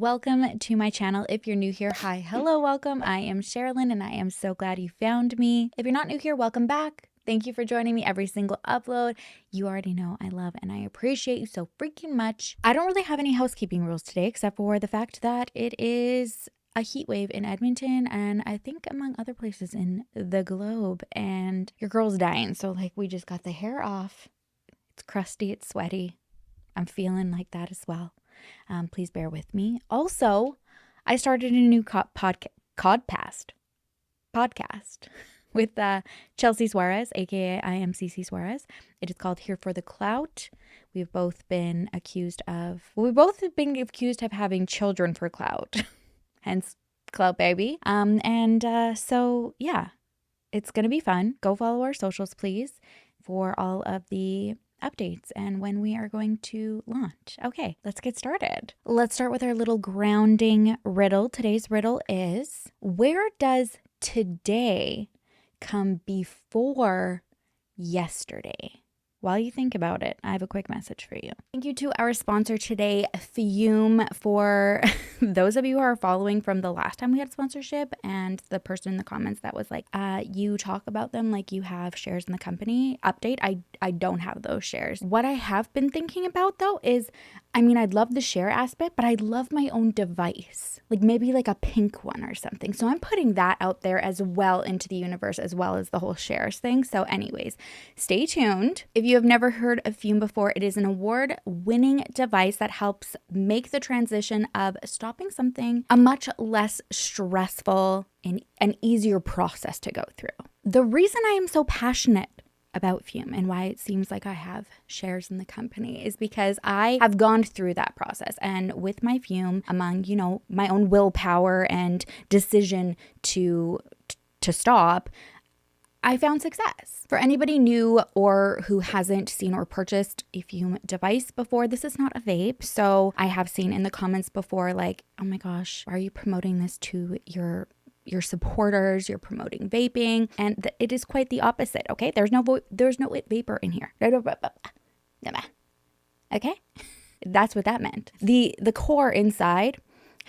welcome to my channel. If you're new here, hi, hello, welcome. I am Sherrilyn and I am so glad you found me. If you're not new here, welcome back. Thank you for joining me every single upload. You already know I love and I appreciate you so freaking much. I don't really have any housekeeping rules today except for the fact that it is a heat wave in Edmonton and I think among other places in the globe, and your girl's dying. So like we just got the hair off. It's crusty, it's sweaty. I'm feeling like that as well. Please bear with me. Also, I started a new podcast with Chelsea Suarez, aka I am CC Suarez. It is called Here for the Clout. We've both been accused of having children for clout, hence Clout Baby. So yeah, it's gonna be fun. Go follow our socials, please, for all of the updates and when we are going to launch. Okay, let's get started. Let's start with our little grounding riddle. Today's riddle is, where does today come before yesterday? While you think about it, I have a quick message for you. Thank you to our sponsor today, Fume, for those of you who are following from the last time we had sponsorship, and the person in the comments that was like, you talk about them like you have shares in the company. Update, I don't have those shares. What I have been thinking about though is, I mean, I'd love the share aspect, but I'd love my own device, like maybe like a pink one or something. So I'm putting that out there as well into the universe, as well as the whole shares thing. So anyways, stay tuned. If you have never heard of Fume before, it is an award-winning device that helps make the transition of stopping something a much less stressful and an easier process to go through. The reason I am so passionate about Fume and why it seems like I have shares in the company is because I have gone through that process, and with my Fume, among, you know, my own willpower and decision to stop, I found success. For anybody new or who hasn't seen or purchased a Fume device before, this is not a vape. So I have seen in the comments before, like, oh my gosh, why are you promoting this to your supporters? You're promoting vaping, and it is quite the opposite. Okay, there's no vapor in here. Okay, that's what that meant. The core inside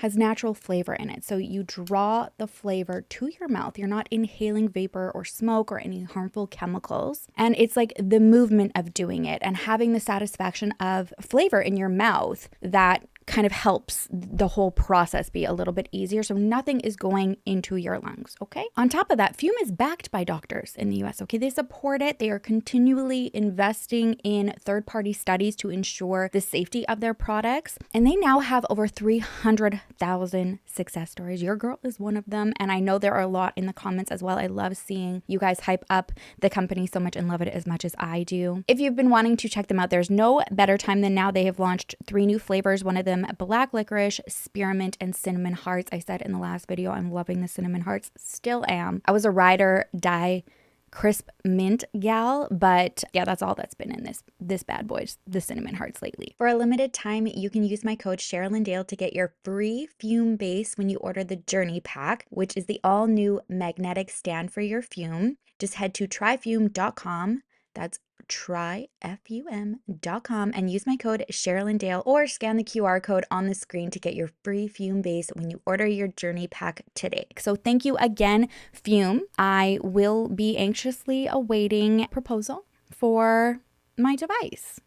has natural flavor in it, so you draw the flavor to your mouth. You're not inhaling vapor or smoke or any harmful chemicals, and it's like the movement of doing it and having the satisfaction of flavor in your mouth that kind of helps the whole process be a little bit easier, so nothing is going into your lungs, okay? On top of that, Fume is backed by doctors in the US, okay? They support it. They are continually investing in third-party studies to ensure the safety of their products, and they now have over 300,000 success stories. Your girl is one of them, and I know there are a lot in the comments as well. I love seeing you guys hype up the company so much and love it as much as I do. If you've been wanting to check them out, there's no better time than now. They have launched 3 new flavors. One of them black licorice, spearmint, and cinnamon hearts. I said in the last video, I'm loving the cinnamon hearts. Still am. I was a ride or die crisp mint gal, but yeah, that's all that's been in this bad boys, the cinnamon hearts lately. For a limited time, you can use my code sherrilyndale to get your free Fume base when you order the Journey Pack, which is the all new magnetic stand for your Fume. Just head to tryfume.com. That's tryfum.com and use my code sherrilyndale, or scan the QR code on the screen to get your free Fume base when you order your Journey Pack today. So thank you again, Fume. I will be anxiously awaiting a proposal for my device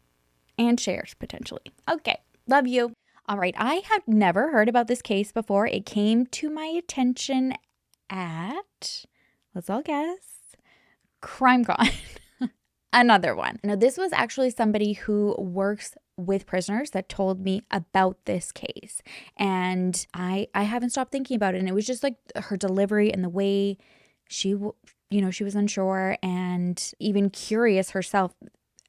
and shares potentially. Okay, love you. All right, I have never heard about this case before. It came to my attention at, let's all guess, CrimeCon. Another one. Now, this was actually somebody who works with prisoners that told me about this case. And I haven't stopped thinking about it. And it was just like her delivery and the way she was unsure and even curious herself,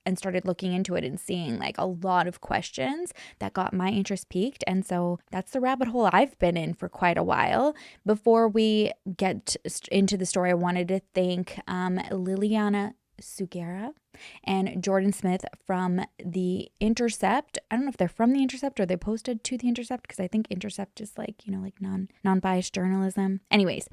and started looking into it and seeing like a lot of questions that got my interest piqued. And so that's the rabbit hole I've been in for quite a while. Before we get into the story, I wanted to thank Liliana Sugera and Jordan Smith from the Intercept. I don't know if they're from the Intercept or they posted to the Intercept, because I think Intercept is like, you know, like non-biased journalism. Anyways,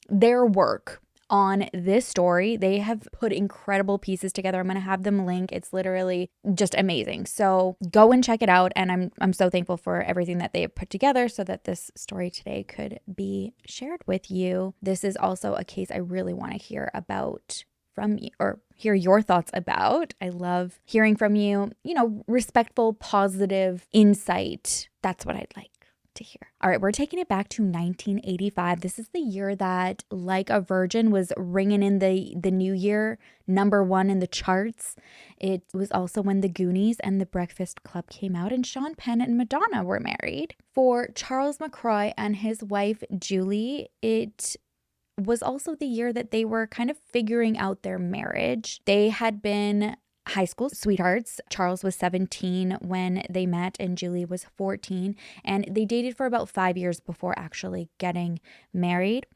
their work on this story. They have put incredible pieces together. I'm going to have them link. It's literally just amazing. So go and check it out. And I'm so thankful for everything that they have put together so that this story today could be shared with you. This is also a case I really want to hear about from you, or hear your thoughts about. I love hearing from you, respectful, positive insight. That's what I'd like to hear. All right, we're taking it back to 1985. This is the year that Like a Virgin was ringing in the new year, #1 in the charts. It was also when The Goonies and The Breakfast Club came out, and Sean Penn and Madonna were married. For Charles McCroy and his wife Julie, it was also the year that they were kind of figuring out their marriage. They had been high school sweethearts. Charles was 17 when they met and Julie was 14, and they dated for about 5 years before actually getting married.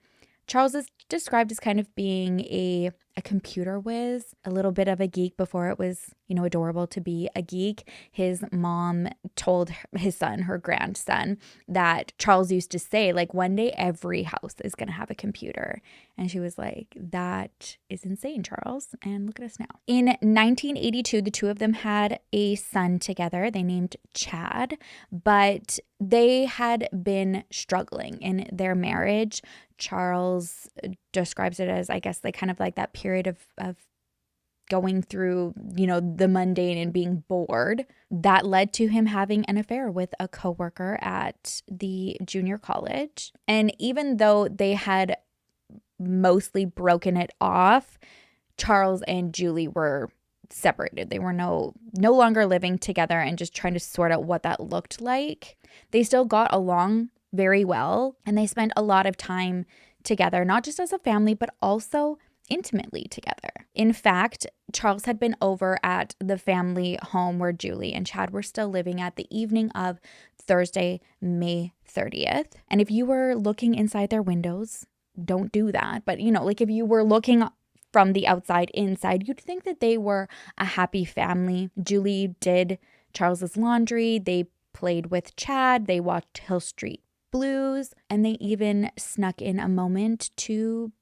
Charles is described as kind of being a computer whiz, a little bit of a geek before it was, adorable to be a geek. His mom told his son, her grandson, that Charles used to say, like, one day every house is going to have a computer. And she was like, that is insane, Charles. And look at us now. In 1982, the two of them had a son together. They named Chad, but they had been struggling in their marriage. Charles describes it as, I guess, like kind of like that period of going through, the mundane and being bored. That led to him having an affair with a coworker at the junior college. And even though they had mostly broken it off, Charles and Julie were separated. They were no longer living together and just trying to sort out what that looked like. They still got along very well, and they spent a lot of time together, not just as a family, but also intimately together. In fact, Charles had been over at the family home where Julie and Chad were still living at the evening of Thursday, May 30th. And if you were looking inside their windows, don't do that. But, if you were looking from the outside inside, you'd think that they were a happy family. Julie did Charles's laundry. They played with Chad. They watched Hill Street Blues, and they even snuck in a moment to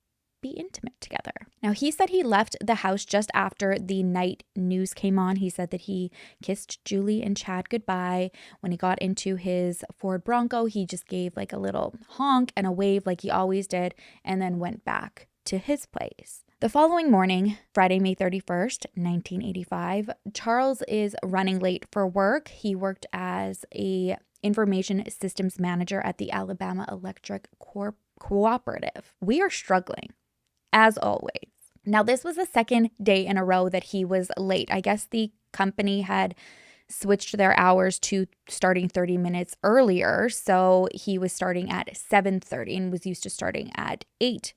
be intimate together. Now, he said he left the house just after the night news came on. He said that he kissed Julie and Chad goodbye. When he got into his Ford Bronco, he just gave like a little honk and a wave like he always did, and then went back to his place. The following morning, Friday, May 31st, 1985, Charles is running late for work. He worked as a information systems manager at the Alabama Electric Cooperative. We are struggling, as always. Now, this was the second day in a row that he was late. I guess the company had switched their hours to starting 30 minutes earlier. So he was starting at 7:30 and was used to starting at 8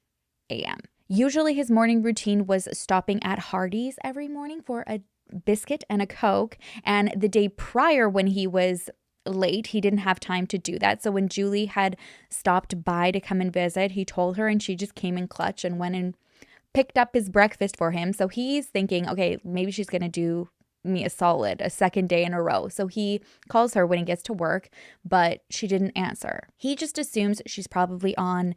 a.m. Usually his morning routine was stopping at Hardee's every morning for a biscuit and a Coke. And the day prior, when he was late, he didn't have time to do that. So when Julie had stopped by to come and visit, he told her, and she just came in clutch and went and picked up his breakfast for him. So he's thinking, okay, maybe she's going to do me a solid, a second day in a row. So he calls her when he gets to work, but she didn't answer. He just assumes she's probably on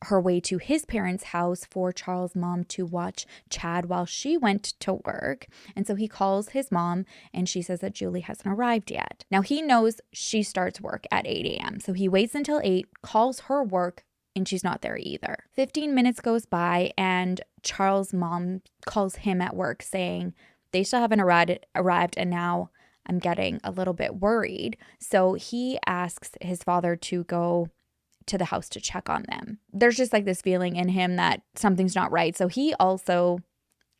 her way to his parents' house for Charles' mom to watch Chad while she went to work. And so he calls his mom, and she says that Julie hasn't arrived yet. Now, he knows she starts work at 8 a.m. So he waits until 8, calls her work, and she's not there either. 15 minutes goes by, and Charles' mom calls him at work saying they still haven't arrived, and now I'm getting a little bit worried. So he asks his father to go to the house to check on them. There's just like this feeling in him that something's not right. So he also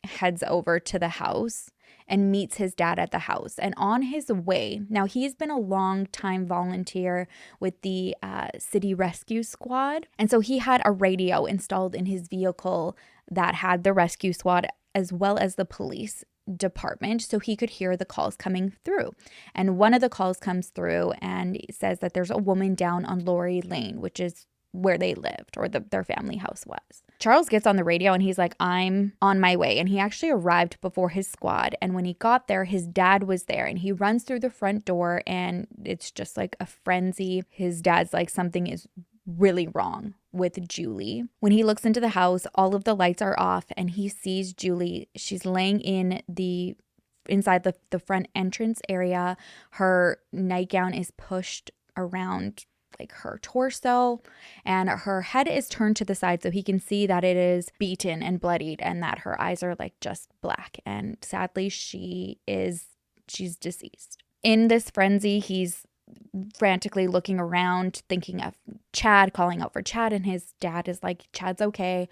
heads over to the house and meets his dad at the house. And on his way, now he's been a long time volunteer with the city rescue squad. And so he had a radio installed in his vehicle that had the rescue squad as well as the police department, so he could hear the calls coming through. And one of the calls comes through and says that there's a woman down on Lori Lane, which is where they lived, or their family house was. Charles gets on the radio and he's like, I'm on my way. And he actually arrived before his squad. And when he got there, his dad was there, and he runs through the front door, and it's just like a frenzy. His dad's like, something is really wrong with Julie. When he looks into the house, all of the lights are off and he sees Julie. She's laying inside the front entrance area. Her nightgown is pushed around like her torso, and her head is turned to the side so he can see that it is beaten and bloodied and that her eyes are like just black. And sadly, she's deceased. In this frenzy, he's frantically looking around, thinking of Chad, calling out for Chad, and his dad is like, Chad's okay.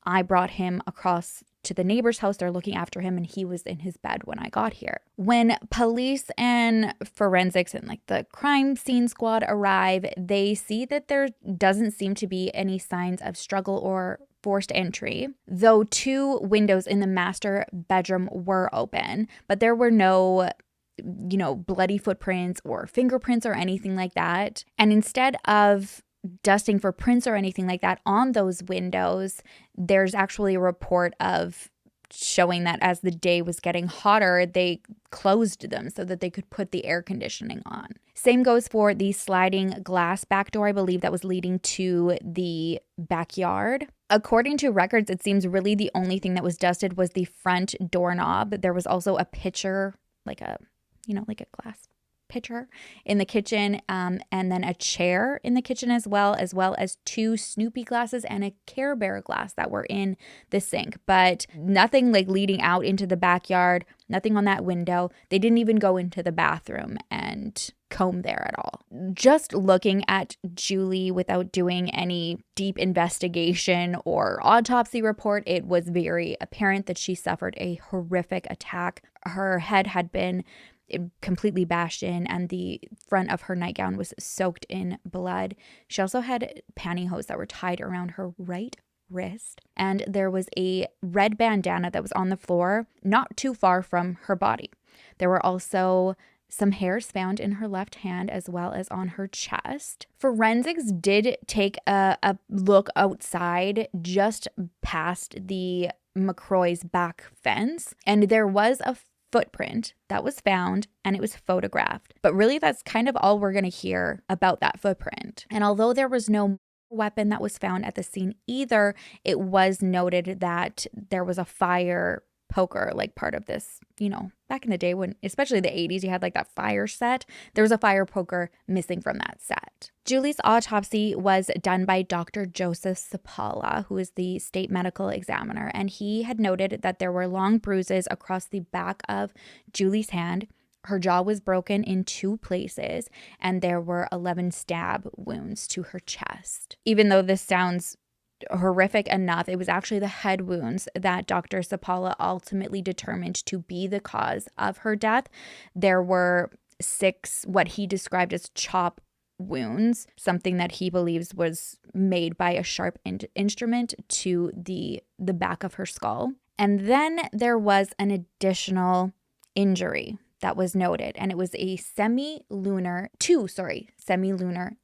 I brought him across to the neighbor's house. They're looking after him, and he was in his bed when I got here. When police and forensics and like the crime scene squad arrive, they see that there doesn't seem to be any signs of struggle or forced entry, though 2 windows in the master bedroom were open, but there were no bloody footprints or fingerprints or anything like that. And instead of dusting for prints or anything like that on those windows, there's actually a report of showing that as the day was getting hotter, they closed them so that they could put the air conditioning on. Same goes for the sliding glass back door, I believe, that was leading to the backyard. According to records, it seems really the only thing that was dusted was the front doorknob. There was also a pitcher, like a glass pitcher in the kitchen, and then a chair in the kitchen as well as 2 Snoopy glasses and a Care Bear glass that were in the sink, but nothing like leading out into the backyard, nothing on that window. They didn't even go into the bathroom and comb there at all. Just looking at Julie without doing any deep investigation or autopsy report, it was very apparent that she suffered a horrific attack. Her head had been completely bashed in, and the front of her nightgown was soaked in blood. She also had pantyhose that were tied around her right wrist, and there was a red bandana that was on the floor not too far from her body. There were also some hairs found in her left hand as well as on her chest. Forensics did take a look outside just past the McCroy's back fence, and there was a footprint that was found and it was photographed. But really, that's kind of all we're going to hear about that footprint. And although there was no weapon that was found at the scene either, it was noted that there was a fire poker, like part of this, back in the day when, especially the 80s, you had like that fire set. There was a fire poker missing from that set. Julie's autopsy was done by Dr. Joseph Sapala, who is the state medical examiner, and he had noted that there were long bruises across the back of Julie's hand. Her jaw was broken in 2 places, and there were 11 stab wounds to her chest. Even though this sounds horrific enough, it was actually the head wounds that Dr. Sapala ultimately determined to be the cause of her death. There were 6 what he described as chop wounds, something that he believes was made by a sharp instrument to the back of her skull. And then there was an additional injury that was noted, and it was a semi-lunar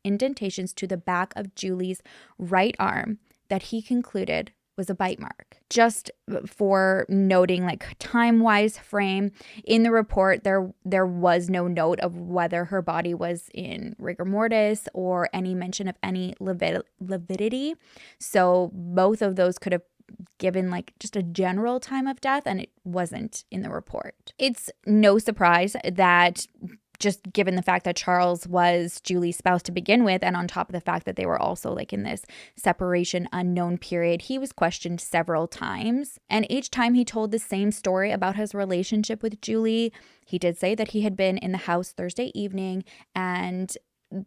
indentations to the back of Julie's right arm that he concluded was a bite mark. Just for noting, like, time-wise frame, in the report, there was no note of whether her body was in rigor mortis or any mention of any lividity. So both of those could have given like just a general time of death, and it wasn't in the report. It's no surprise that, just given the fact that Charles was Julie's spouse to begin with, and on top of the fact that they were also like in this separation unknown period, he was questioned several times. And each time he told the same story about his relationship with Julie. He did say that he had been in the house Thursday evening and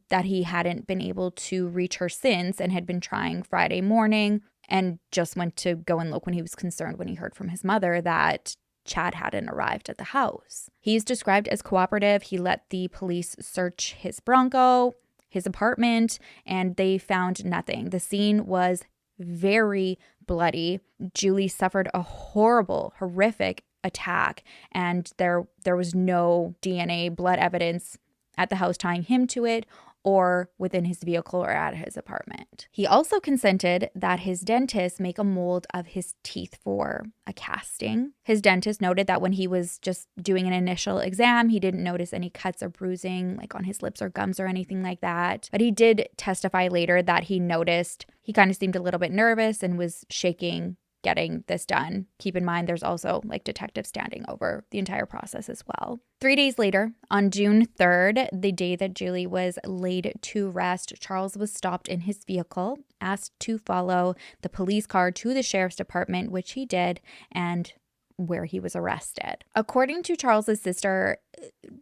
that he hadn't been able to reach her since, and had been trying Friday morning, and just went to go and look when he was concerned when he heard from his mother that Chad hadn't arrived at the house. He's described as cooperative. He let the police search his Bronco, his apartment, and they found nothing. The scene was very bloody. Julie suffered a horrific attack, and there was no DNA blood evidence at the house tying him to it. or within his vehicle or at his apartment. He also consented that his dentist make a mold of his teeth for a casting. His dentist noted that when he was just doing an initial exam, he didn't notice any cuts or bruising like on his lips or gums or anything like that. But he did testify later that he noticed he kind of seemed a little bit nervous and was shaking getting this done. Keep in mind, there's also like detectives standing over the entire process as well. 3 days later, on June 3rd, the day that Julie was laid to rest, Charles was stopped in his vehicle, asked to follow the police car to the sheriff's department, which he did, and where he was arrested. According to Charles's sister,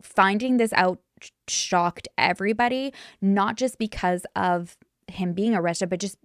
finding this out shocked everybody, not just because of him being arrested, but just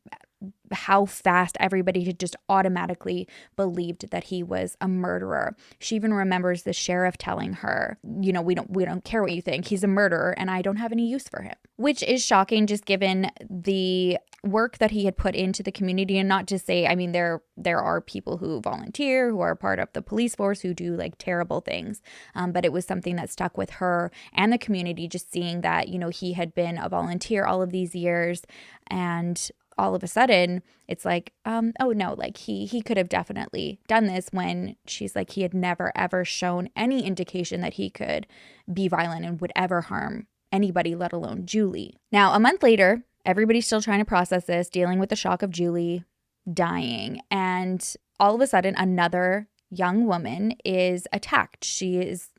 how fast everybody had just automatically believed that he was a murderer. She even remembers the sheriff telling her, you know, we don't care what you think. He's a murderer and I don't have any use for him, which is shocking just given the work that he had put into the community. And not to say, I mean, there are people who volunteer, who are part of the police force, who do like terrible things. But it was something that stuck with her and the community, just seeing that, you know, he had been a volunteer all of these years, and all of a sudden it's like, oh no, like he could have definitely done this, when she's like, he had never ever shown any indication that he could be violent and would ever harm anybody, let alone Julie. Now, a month later, everybody's still trying to process this, dealing with the shock of Julie dying. And all of a sudden, another young woman is attacked. She is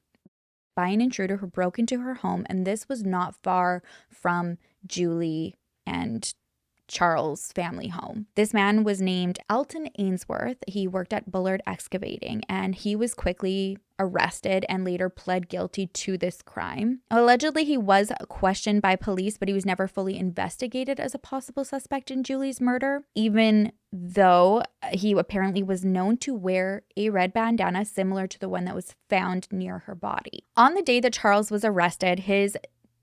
by an intruder who broke into her home. And this was not far from Julie and Charles' family home. This man was named Alton Ainsworth. He worked at Bullard Excavating, and he was quickly arrested and later pled guilty to this crime. Allegedly, he was questioned by police, but he was never fully investigated as a possible suspect in Julie's murder, even though he apparently was known to wear a red bandana similar to the one that was found near her body. On the day that Charles was arrested, his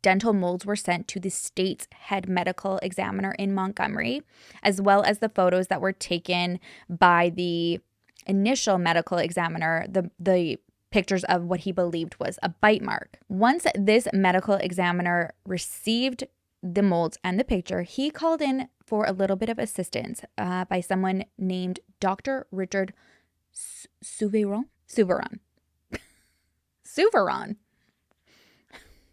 dental molds were sent to the state's head medical examiner in Montgomery, as well as the photos that were taken by the initial medical examiner, the pictures of what he believed was a bite mark. Once this medical examiner received the molds and the picture, he called in for a little bit of assistance by someone named Dr. Richard Souviron.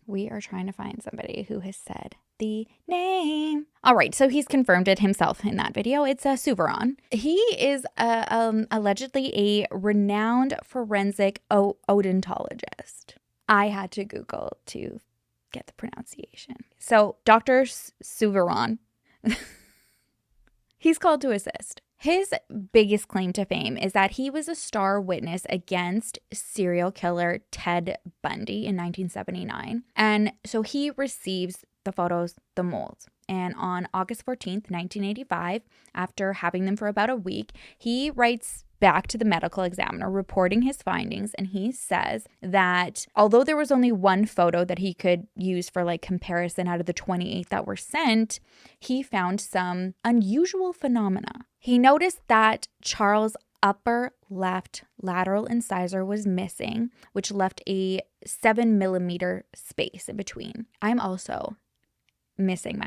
We are trying to find somebody who has said the name. All right, so he's confirmed it himself in that video. It's Souviron. He is allegedly a renowned forensic odontologist. I had to Google to get the pronunciation. So Dr. Souviron, he's called to assist. His biggest claim to fame is that he was a star witness against serial killer Ted Bundy in 1979. And so he receives the photos, the molds. And on August 14th, 1985, after having them for about a week, he writes back to the medical examiner reporting his findings, and he says that although there was only one photo that he could use for like comparison out of the 28 that were sent, he found some unusual phenomena. He noticed that Charles' upper left lateral incisor was missing, which left a 7mm space in between. I'm also missing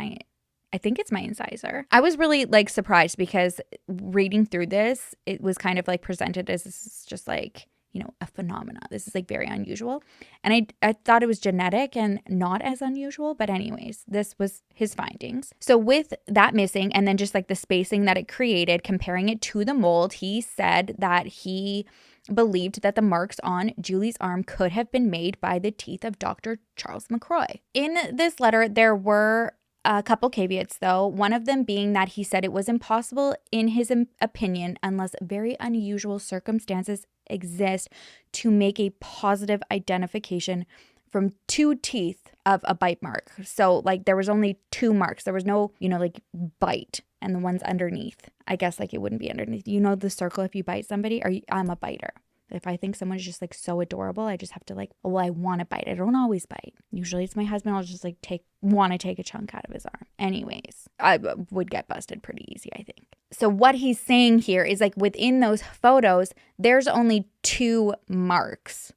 I think it's my incisor. I was really like surprised because reading through this, it was kind of like presented as this is just like, you know, a phenomena. This is like very unusual. And I thought it was genetic and not as unusual. But anyways, this was his findings. So with that missing and then just like the spacing that it created, comparing it to the mold, he said that he believed that the marks on Julie's arm could have been made by the teeth of Dr. Charles McCroy. In this letter, there were a couple caveats, though, one of them being that he said it was impossible, in his opinion, unless very unusual circumstances exist, to make a positive identification from two teeth of a bite mark. So, like, there was only two marks. There was no, you know, like, bite and the ones underneath. I guess, like, it wouldn't be underneath. You know the circle if you bite somebody? I'm a biter. If I think someone's just like so adorable, I just have to like, well, I want to bite. I don't always bite. Usually it's my husband. I'll just like want to take a chunk out of his arm. Anyways, I would get busted pretty easy, I think. So what he's saying here is like within those photos, there's only two marks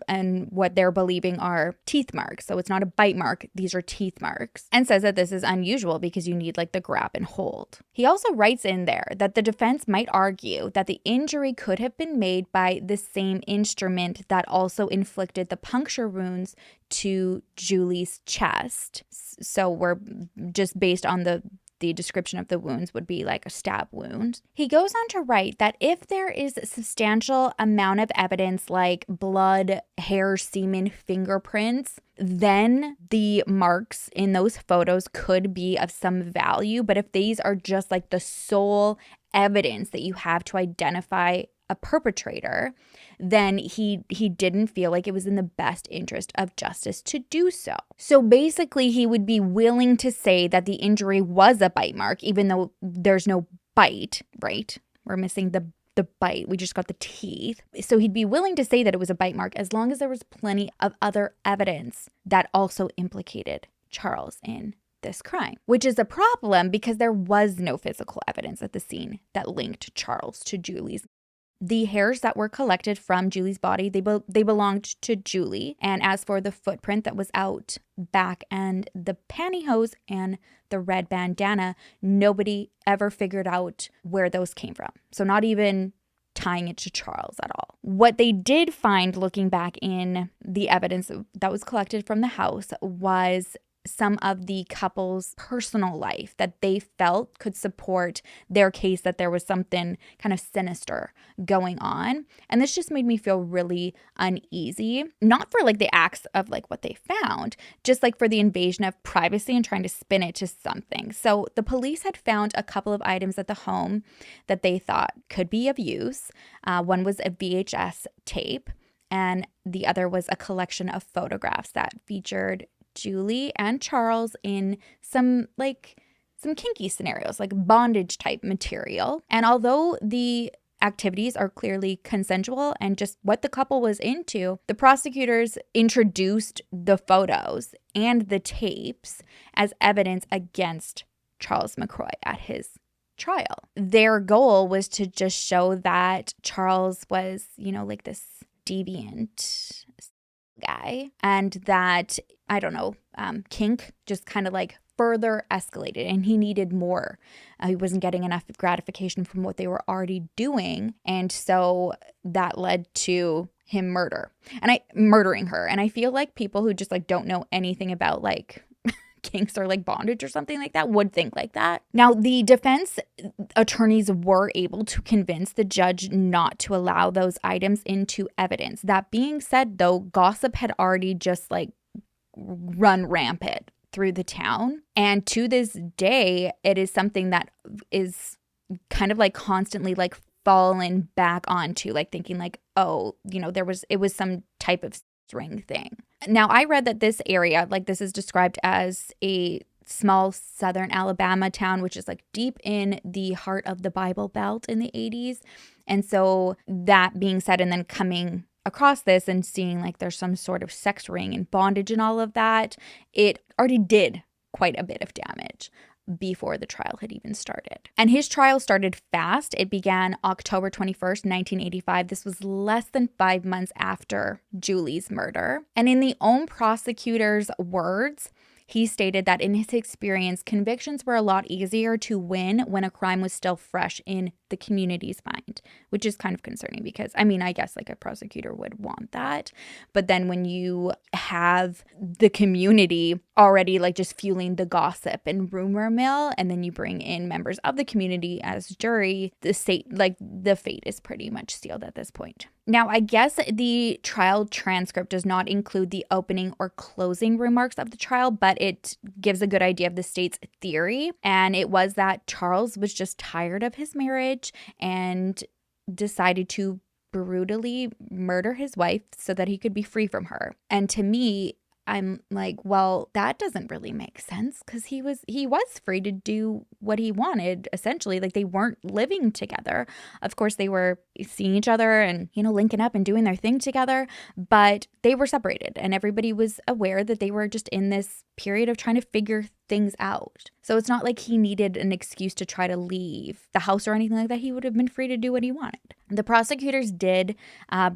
and what they're believing are teeth marks. So it's not a bite mark. These are teeth marks. And says that this is unusual because you need like the grab and hold. He also writes in there that the defense might argue that the injury could have been made by the same instrument that also inflicted the puncture wounds to Julie's chest. So we're just based on the description of the wounds would be like a stab wound. He goes on to write that if there is a substantial amount of evidence like blood, hair, semen, fingerprints, then the marks in those photos could be of some value. But if these are just like the sole evidence that you have to identify a perpetrator, then he didn't feel like it was in the best interest of justice to do so. So basically, he would be willing to say that the injury was a bite mark, even though there's no bite, right? We're missing the bite. We just got the teeth. So he'd be willing to say that it was a bite mark as long as there was plenty of other evidence that also implicated Charles in this crime, which is a problem because there was no physical evidence at the scene that linked Charles to Julie's. The hairs that were collected from Julie's body, they belonged to Julie. And as for the footprint that was out back and the pantyhose and the red bandana, nobody ever figured out where those came from. So not even tying it to Charles at all. What they did find looking back in the evidence that was collected from the house was some of the couple's personal life that they felt could support their case that there was something kind of sinister going on. And this just made me feel really uneasy, not for like the acts of like what they found, just like for the invasion of privacy and trying to spin it to something. So the police had found a couple of items at the home that they thought could be of use. One was a VHS tape, and the other was a collection of photographs that featured Julie and Charles in some kinky scenarios, like bondage type material. And although the activities are clearly consensual and just what the couple was into, the prosecutors introduced the photos and the tapes as evidence against Charles McCroy at his trial. Their goal was to just show that Charles was, like this deviant guy, and that, I don't know, kink just kind of like further escalated and he needed more. He wasn't getting enough gratification from what they were already doing. And so that led to him murdering her. And I feel like people who just like don't know anything about like kinks or like bondage or something like that would think like that. Now, the defense attorneys were able to convince the judge not to allow those items into evidence. That being said, though, gossip had already just like run rampant through the town. And to this day, it is something that is kind of like constantly like fallen back onto, like thinking like, oh, it was some type of string thing. Now, I read that this area, like this is described as a small southern Alabama town, which is like deep in the heart of the Bible Belt in the 80s. And so that being said, and then coming across this and seeing like there's some sort of sex ring and bondage and all of that, it already did quite a bit of damage before the trial had even started. And his trial started fast. It began October 21st, 1985. This was less than 5 months after Julie's murder. And in the own prosecutor's words, he stated that in his experience, convictions were a lot easier to win when a crime was still fresh in the community's mind, which is kind of concerning because, I guess like a prosecutor would want that. But then when you have the community already like just fueling the gossip and rumor mill, and then you bring in members of the community as jury, the fate is pretty much sealed at this point. Now, I guess the trial transcript does not include the opening or closing remarks of the trial, but it gives a good idea of the state's theory. And it was that Charles was just tired of his marriage and decided to brutally murder his wife so that he could be free from her. And to me, I'm like, well, that doesn't really make sense because he was free to do what he wanted, essentially. Like, they weren't living together. Of course, they were seeing each other and, linking up and doing their thing together, but they were separated and everybody was aware that they were just in this period of trying to figure things out. So it's not like he needed an excuse to try to leave the house or anything like that. He would have been free to do what he wanted. The prosecutors did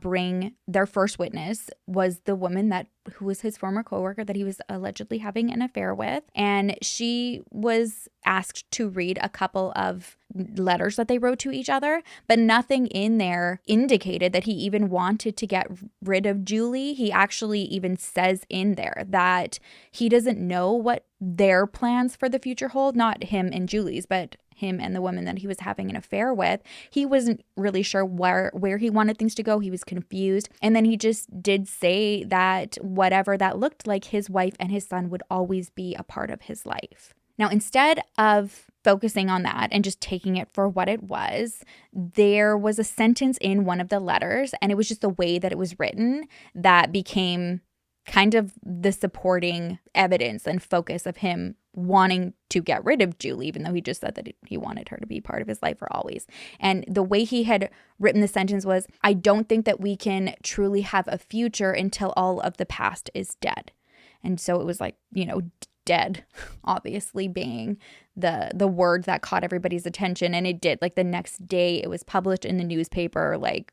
bring their first witness, was the woman who was his former coworker that he was allegedly having an affair with. And she was asked to read a couple of letters that they wrote to each other, but nothing in there indicated that he even wanted to get rid of Julie. He actually even says in there that he doesn't know what their plans for the future hold, not him and Julie's, but him and the woman that he was having an affair with. He wasn't really sure where he wanted things to go. He was confused. And then he just did say that whatever that looked like, his wife and his son would always be a part of his life. Now, instead of focusing on that and just taking it for what it was, there was a sentence in one of the letters, and it was just the way that it was written that became kind of the supporting evidence and focus of him wanting to get rid of Julie, even though he just said that he wanted her to be part of his life for always. And the way he had written the sentence was, "I don't think that we can truly have a future until all of the past is dead." And so it was like, dead, obviously being the word that caught everybody's attention. And it did. Like the next day it was published in the newspaper, like,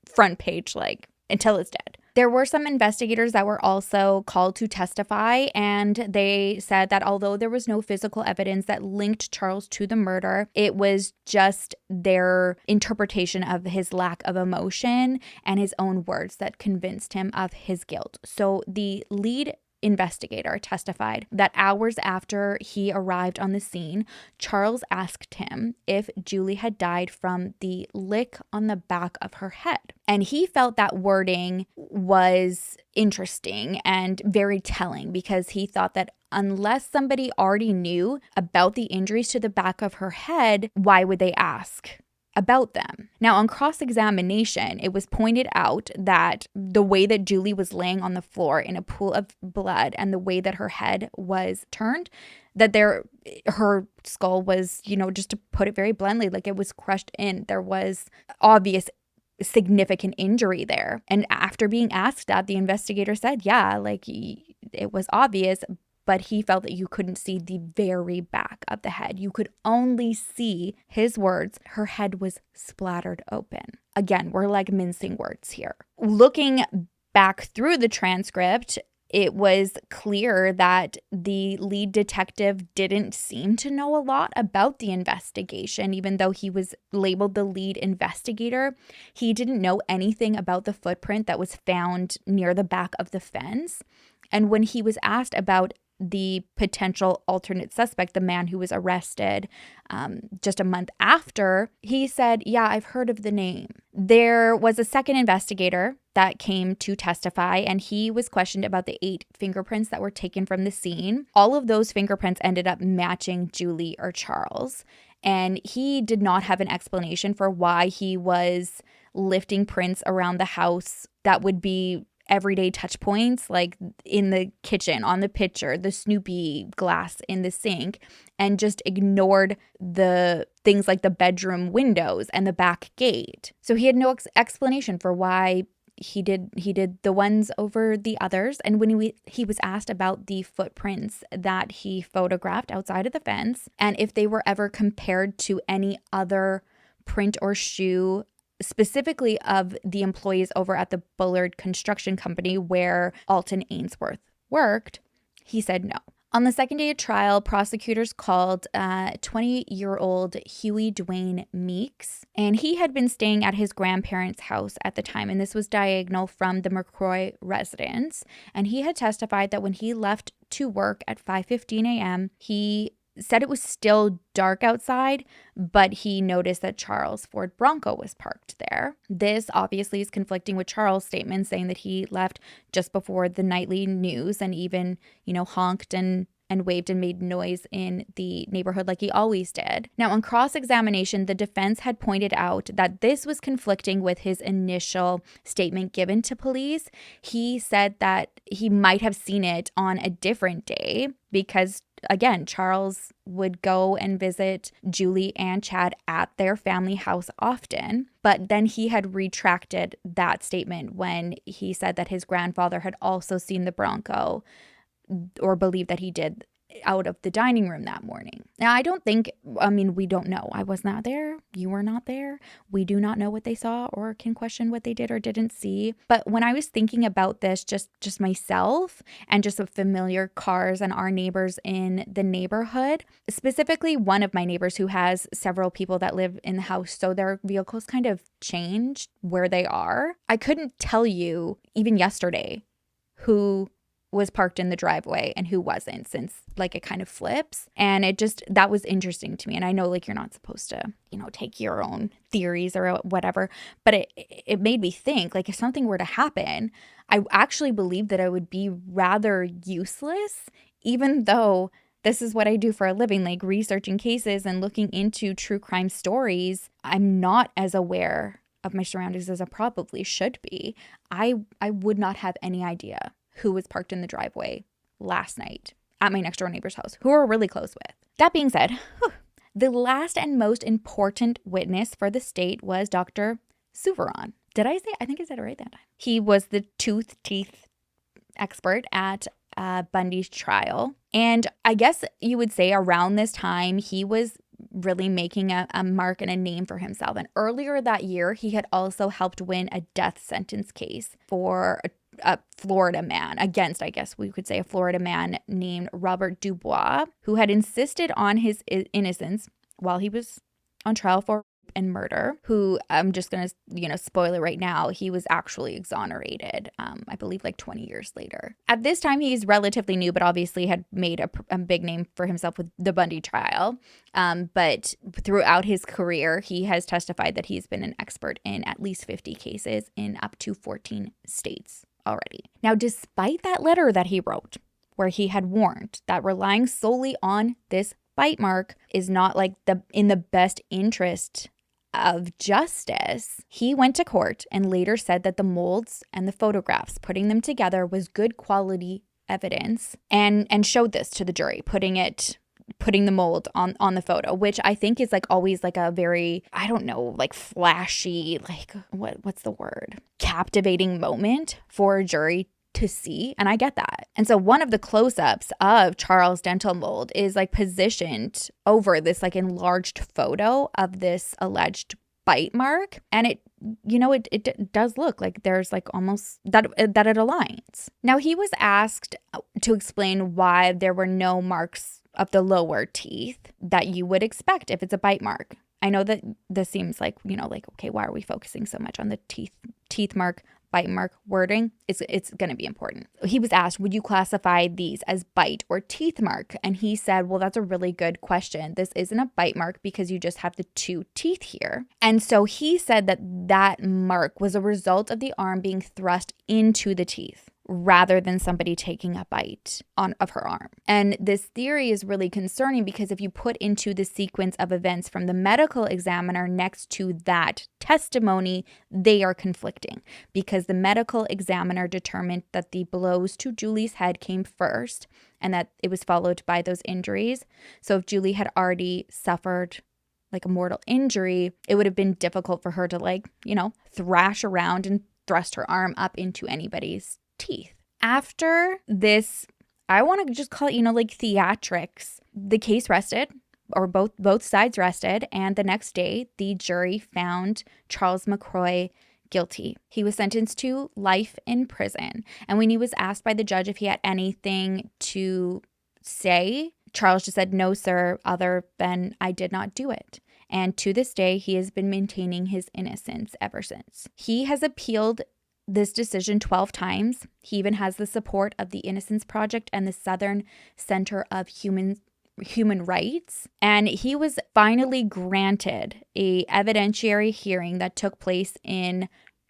front page, like, until it's dead. There were some investigators that were also called to testify, and they said that although there was no physical evidence that linked Charles to the murder, it was just their interpretation of his lack of emotion and his own words that convinced him of his guilt. So the lead investigator testified that hours after he arrived on the scene, Charles asked him if Julie had died from the lick on the back of her head. And he felt that wording was interesting and very telling, because he thought that unless somebody already knew about the injuries to the back of her head, why would they ask about them? Now, on cross-examination, it was pointed out that the way that Julie was laying on the floor in a pool of blood and the way that her head was turned, that her skull was, just to put it very bluntly, like it was crushed in. There was obvious significant injury there. And after being asked that, the investigator said, yeah, like it was obvious, but he felt that you couldn't see the very back of the head. You could only see, his words, her head was splattered open. Again, we're like mincing words here. Looking back through the transcript, it was clear that the lead detective didn't seem to know a lot about the investigation. Even though he was labeled the lead investigator, he didn't know anything about the footprint that was found near the back of the fence. And when he was asked about the potential alternate suspect, the man who was arrested just a month after, he said, yeah, I've heard of the name. There was a second investigator that came to testify, and he was questioned about the 8 fingerprints that were taken from the scene. All of those fingerprints ended up matching Julie or Charles, and he did not have an explanation for why he was lifting prints around the house that would be everyday touch points, like in the kitchen, on the pitcher, the Snoopy glass in the sink, and just ignored the things like the bedroom windows and the back gate. So he had no explanation for why he did the ones over the others. And when he was asked about the footprints that he photographed outside of the fence, and if they were ever compared to any other print or shoe, specifically of the employees over at the Bullard Construction Company where Alton Ainsworth worked, he said no. On the second day of trial, prosecutors called 20-year-old Huey Dwayne Meeks, and he had been staying at his grandparents' house at the time, and this was diagonal from the McCroy residence. And he had testified that when he left to work at 5:15 a.m., he said it was still dark outside, but he noticed that Charles' Ford Bronco was parked there. This obviously is conflicting with Charles' statement saying that he left just before the nightly news and even, honked and waved and made noise in the neighborhood like he always did. Now, on cross-examination, the defense had pointed out that this was conflicting with his initial statement given to police. He said that he might have seen it on a different day because, again, Charles would go and visit Julie and Chad at their family house often. But then he had retracted that statement when he said that his grandfather had also seen the Bronco, or believed that he did, out of the dining room that morning. Now, we don't know. I was not there. You were not there. We do not know what they saw or can question what they did or didn't see. But when I was thinking about this, just myself and just the familiar cars and our neighbors in the neighborhood, specifically one of my neighbors who has several people that live in the house, so their vehicles kind of changed where they are. I couldn't tell you even yesterday who was parked in the driveway and who wasn't, since like it kind of flips. And that was interesting to me. And I know like you're not supposed to, take your own theories or whatever, but it made me think, like, if something were to happen, I actually believe that I would be rather useless, even though this is what I do for a living, like researching cases and looking into true crime stories. I'm not as aware of my surroundings as I probably should be. I would not have any idea who was parked in the driveway last night at my next door neighbor's house, who we're really close with. That being said, the last and most important witness for the state was Dr. Souviron. I think I said it right that time. He was the teeth expert at Bundy's trial. And I guess you would say around this time, he was really making a mark and a name for himself. And earlier that year, he had also helped win a death sentence case for a Florida man against, I guess we could say, a Florida man named Robert Dubois, who had insisted on his innocence while he was on trial for rape and murder, who I'm just going to, spoil it right now. He was actually exonerated, I believe like 20 years later. At this time, he's relatively new, but obviously had made a big name for himself with the Bundy trial. But throughout his career, he has testified that he's been an expert in at least 50 cases in up to 14 states already. Now, despite that letter that he wrote, where he had warned that relying solely on this bite mark is not like in the best interest of justice, he went to court and later said that the molds and the photographs, putting them together, was good quality evidence, and showed this to the jury, putting the mold on the photo, which I think is like always like a very, I don't know, like flashy, like what's the word? Captivating moment for a jury to see. And I get that. And so one of the close-ups of Charles' dental mold is like positioned over this like enlarged photo of this alleged bite mark. And it does look like there's like almost that it aligns. Now, he was asked to explain why there were no marks of the lower teeth that you would expect if it's a bite mark. I know that this seems like, okay, why are we focusing so much on the teeth mark, bite mark wording? It's going to be important. He was asked, would you classify these as bite or teeth mark? And he said, well, that's a really good question. This isn't a bite mark because you just have the two teeth here. And so he said that mark was a result of the arm being thrust into the teeth, rather than somebody taking a bite of her arm. And this theory is really concerning because if you put into the sequence of events from the medical examiner next to that testimony, they are conflicting, because the medical examiner determined that the blows to Julie's head came first and that it was followed by those injuries. So if Julie had already suffered like a mortal injury, it would have been difficult for her to thrash around and thrust her arm up into anybody's teeth. After this, I want to just call it, theatrics, the case rested, or both sides rested, and the next day, the jury found Charles McCroy guilty. He was sentenced to life in prison. And when he was asked by the judge if he had anything to say, Charles just said, no, sir, other than I did not do it. And to this day, he has been maintaining his innocence ever since. He has appealed this decision 12 times. He even has the support of the Innocence Project and the Southern Center of Human Rights. And he was finally granted a evidentiary hearing that took place in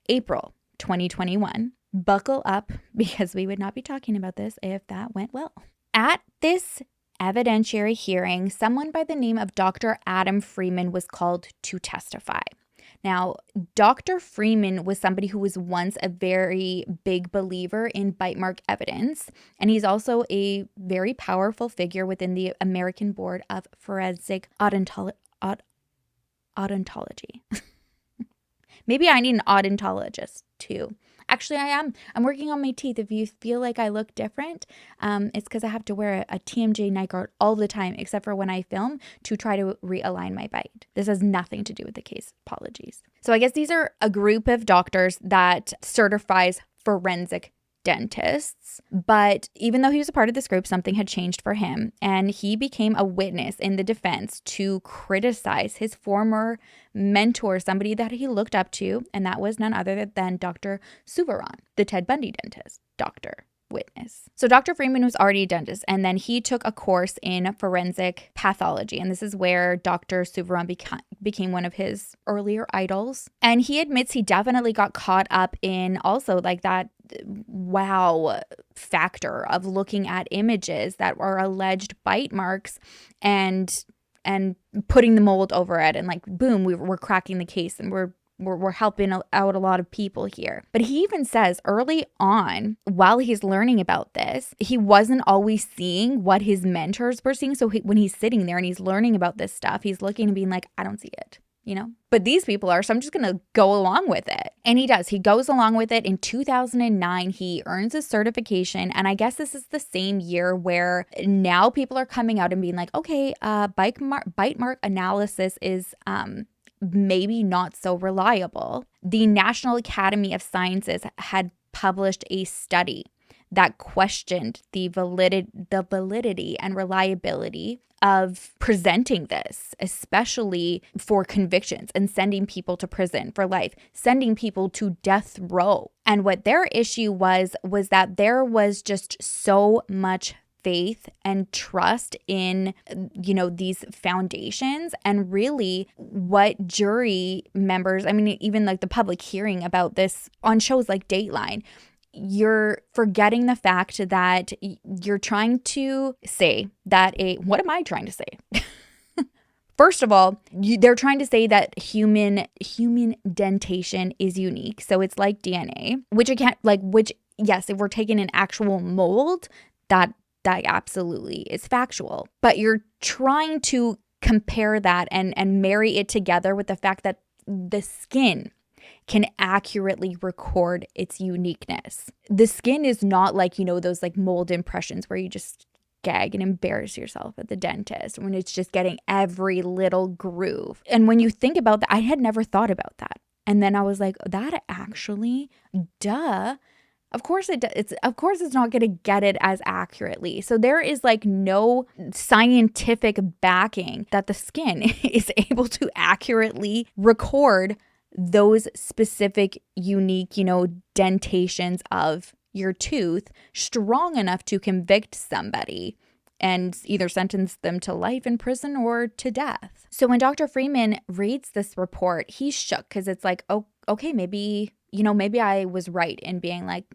April 2021. Buckle up, because we would not be talking about this if that went well. At this evidentiary hearing, someone by the name of Dr. Adam Freeman was called to testify. Now, Dr. Freeman was somebody who was once a very big believer in bite mark evidence, and he's also a very powerful figure within the American Board of Forensic Odontology. Maybe I need an odontologist too. actually, I'm working on my teeth. If you feel like I look different, it's because I have to wear a TMJ night guard all the time, except for when I film to try to realign my bite. This has nothing to do with the case. Apologies. So I guess these are a group of doctors that certifies forensic dentists, but even though he was a part of this group, something had changed for him, and he became a witness in the defense to criticize his former mentor, somebody that he looked up to, and that was none other than Dr. Souviron, the Ted Bundy dentist, doctor. Witness. So Dr. Freeman was already a dentist, and then he took a course in forensic pathology, and this is where Dr. Souviron became one of his earlier idols. And he admits he definitely got caught up in also like that wow factor of looking at images that are alleged bite marks and putting the mold over it, and like boom, we're cracking the case, and we're helping out a lot of people here. But he even says early on, while he's learning about this, he wasn't always seeing what his mentors were seeing. So when he's sitting there and he's learning about this stuff, he's looking and being like, I don't see it, you know? But these people are, so I'm just going to go along with it. And he does. He goes along with it. In 2009, he earns his certification. And I guess this is the same year where now people are coming out and being like, okay, bite mark analysis is maybe not so reliable. The National Academy of Sciences had published a study that questioned the validity and reliability of presenting this, especially for convictions and sending people to prison for life, sending people to death row. And what their issue was that there was just so much faith and trust in, you know, these foundations, and really what jury members, I mean, even like the public hearing about this on shows like Dateline, you're forgetting the fact that you're trying to say that what am I trying to say? First of all, they're trying to say that human dentation is unique. So it's like DNA, which yes, if we're taking an actual mold, that absolutely is factual. But you're trying to compare that and marry it together with the fact that the skin can accurately record its uniqueness. The skin is not like, you know, those like mold impressions where you just gag and embarrass yourself at the dentist when it's just getting every little groove. And when you think about that, I had never thought about that. And then I was like, that actually, duh. Of course it's not going to get it as accurately. So there is like no scientific backing that the skin is able to accurately record those specific unique, you know, dentations of your tooth strong enough to convict somebody and either sentence them to life in prison or to death. So when Dr. Freeman reads this report, he's shook because it's like, oh, okay, maybe I was right in being like,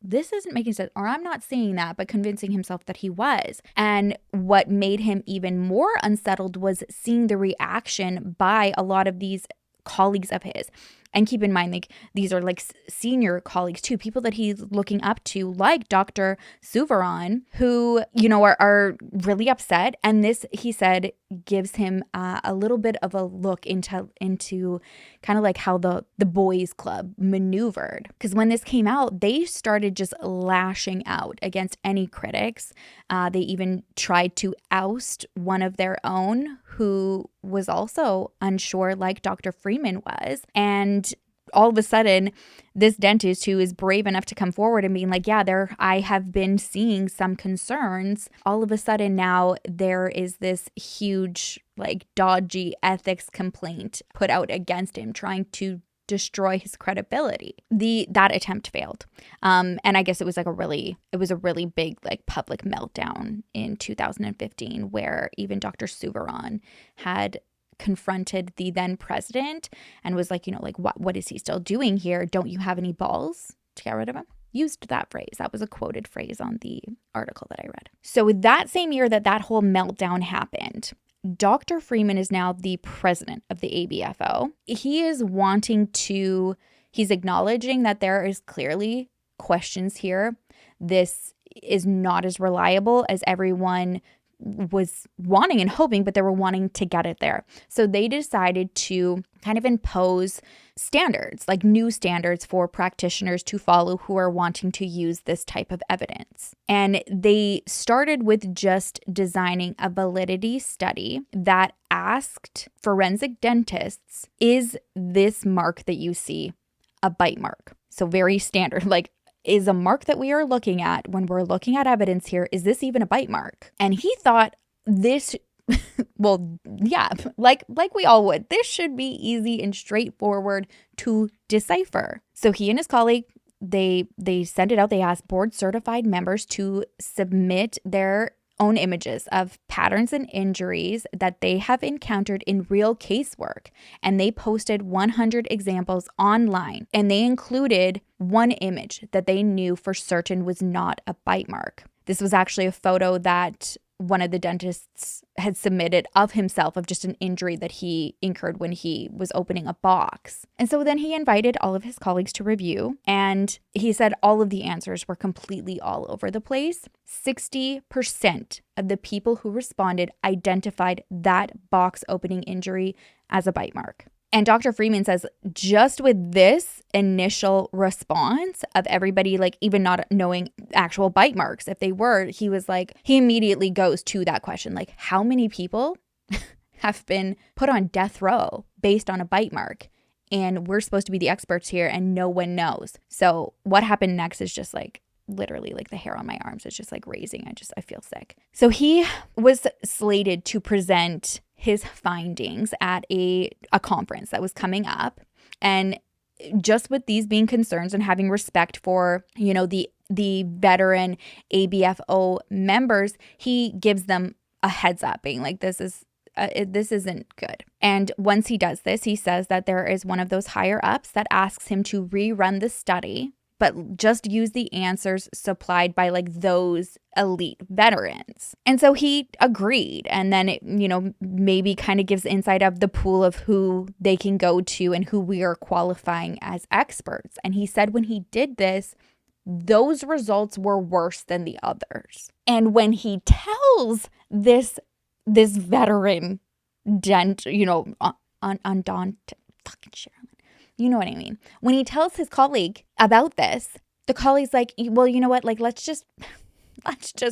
this isn't making sense, or I'm not seeing that, but convincing himself that he was. And what made him even more unsettled was seeing the reaction by a lot of these colleagues of his. And keep in mind, like, these are like senior colleagues too, people that he's looking up to, like Dr. Souviron, who, you know, are really upset. And this, he said, gives him a little bit of a look into kind of like how the boys club maneuvered. Because when this came out, they started just lashing out against any critics. They even tried to oust one of their own who was also unsure, like Dr. Freeman was. And all of a sudden, this dentist who is brave enough to come forward and being like, yeah, I have been seeing some concerns. All of a sudden now there is this huge, like, dodgy ethics complaint put out against him, trying to destroy his credibility. That attempt failed. And I guess it was a really big, like, public meltdown in 2015, where even Dr. Souviron had confronted the then president and was like, you know, like, what is he still doing here? Don't you have any balls to get rid of him? Used that phrase. That was a quoted phrase on the article that I read. So that same year that whole meltdown happened, Dr. Freeman is now the president of the ABFO. He's acknowledging that there is clearly questions here. This is not as reliable as everyone was wanting and hoping, but they were wanting to get it there. So they decided to kind of impose standards, like new standards for practitioners to follow who are wanting to use this type of evidence. And they started with just designing a validity study that asked forensic dentists, is this mark that you see a bite mark? So very standard, like, is a mark that we are looking at when we're looking at evidence here, is this even a bite mark? And he thought this, well, yeah, like we all would, this should be easy and straightforward to decipher. So he and his colleague, they sent it out. They asked board certified members to submit their own images of patterns and injuries that they have encountered in real casework. And they posted 100 examples online. And they included one image that they knew for certain was not a bite mark. This was actually a photo that one of the dentists had submitted of himself, of just an injury that he incurred when he was opening a box. And so then he invited all of his colleagues to review, and he said all of the answers were completely all over the place. 60% of the people who responded identified that box opening injury as a bite mark. And Dr. Freeman says just with this initial response of everybody, like even not knowing actual bite marks, if they were, he was like, he immediately goes to that question, like how many people have been put on death row based on a bite mark? And we're supposed to be the experts here and no one knows. So what happened next is just like, literally like the hair on my arms is just like raising. I feel sick. So he was slated to present his findings at a conference that was coming up. And just with these being concerns and having respect for, you know, the veteran ABFO members, he gives them a heads up being like, this isn't good. And once he does this, he says that there is one of those higher ups that asks him to rerun the study, but just use the answers supplied by like those elite veterans. And so he agreed. And then it, you know, maybe kind of gives insight of the pool of who they can go to and who we are qualifying as experts. And he said when he did this, those results were worse than the others. And when he tells this veteran fucking Sherrilyn. You know what I mean? When he tells his colleague about this, the colleague's like, well, you know what? Like, let's just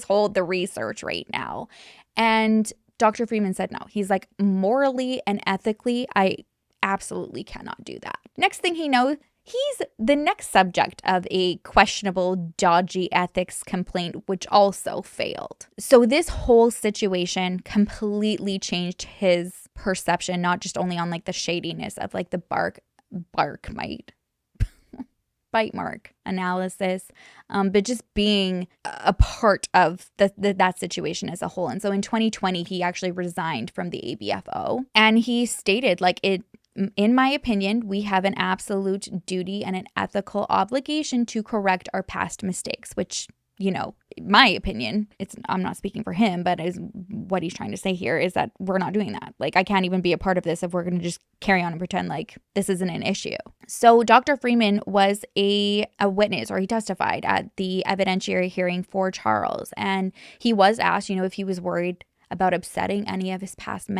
hold the research right now. And Dr. Freeman said no. He's like, morally and ethically, I absolutely cannot do that. Next thing he knows, he's the next subject of a questionable, dodgy ethics complaint, which also failed. So this whole situation completely changed his perception, not just only on like the shadiness of like the bite mark analysis, but just being a part of that situation as a whole. And so in 2020, he actually resigned from the ABFO, and he stated like in my opinion, we have an absolute duty and an ethical obligation to correct our past mistakes, which, you know, in my opinion, I'm not speaking for him, but is what he's trying to say here is that we're not doing that. Like, I can't even be a part of this if we're going to just carry on and pretend like this isn't an issue. So Dr. Freeman was a witness, or he testified at the evidentiary hearing for Charles. And he was asked, you know, if he was worried about upsetting any of his past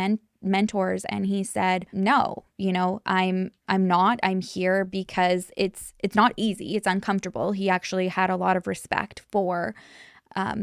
mentors, and he said, no, you know, I'm not. I'm here because it's not easy. It's uncomfortable. He actually had a lot of respect for